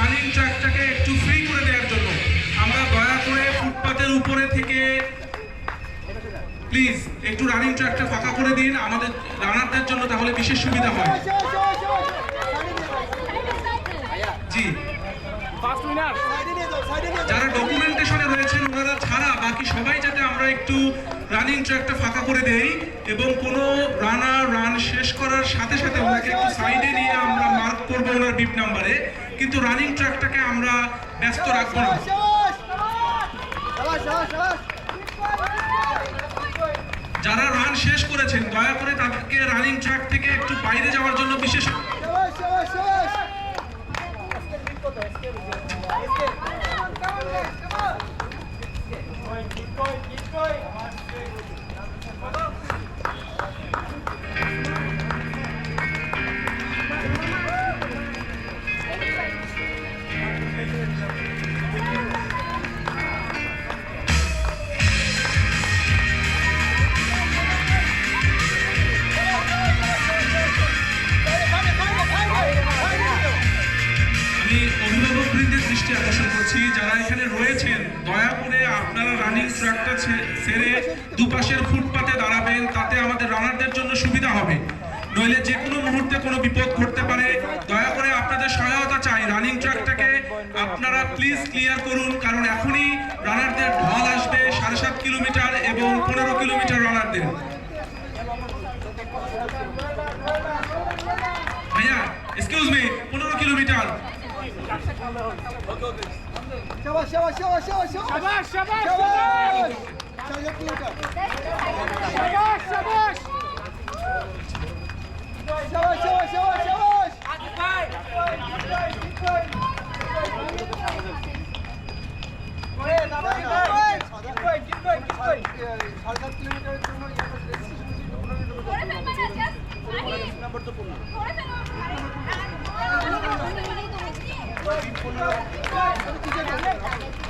Running ট্র্যাকটাকে একটু free করে দেওয়ার জন্য আমরা দয়া করে ফুটপাতের উপরে থেকে প্লিজ একটু রানিং ট্র্যাকটা ফাঁকা করে দিন আমাদের রানারদের জন্য, তাহলে বিশেষ সুবিধা হয়। জি, যারা ডকুমেন্টেশনে রয়েছেন ওনারা ছাড়া বাকি সবাই যাতে আমরা একটু রানিং ট্র্যাকটা ফাঁকা করে দেই এবং কোনো রানার রান শেষ করার সাথে সাথে ওনাকে একটু সাইডে নিয়ে আমরা মার্ক করবো ওনার বিপ নাম্বারে, কিন্তু রানিং ট্র্যাকটাকে আমরা ব্যস্ত রাখবো না। যারা রান শেষ করেছেন দয়া করে তাদেরকে রানিং ট্র্যাক থেকে একটু বাইরে যাওয়ার জন্য বিশেষ অভিভাবকবৃন্দের দৃষ্টি আকর্ষণ করছি, যারা এখানে রয়েছেন দয়া করে আপনারা রানিং ট্র্যাকটা ছেড়ে দুপাশের ফুটপাতে দাঁড়াবেন, তাতে আমাদের রানারদের জন্য সুবিধা হবে। নইলে যে কোনো মুহূর্তে কোনো বিপদ ঘটতে পারে। দয়া করে আপনাদের সহায়তা চাই, রানিং ট্র্যাকটাকে আপনারা প্লিজ ক্লিয়ার করুন, কারণ এখনই রানারদের ঢল আসবে 7.5 কিলোমিটার এবং 15 কিলোমিটার রানারদের। ভাইয়া এক্সকিউজ মি, 15 কিলোমিটার। शाबाश शाबाश शाबाश शाबाश शाबाश शाबाश शाबाश शाबाश शाबाश शाबाश शाबाश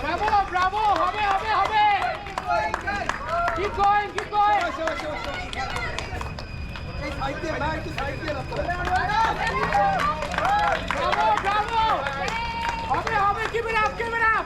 Bravo, bravo, হবে হবে হবে. Keep going, keep going. এই সাইড দিয়ে ভাই, একটু সাইড দিয়ে রাখো। Bravo, bravo. হবে হবে, keep it up, keep it up.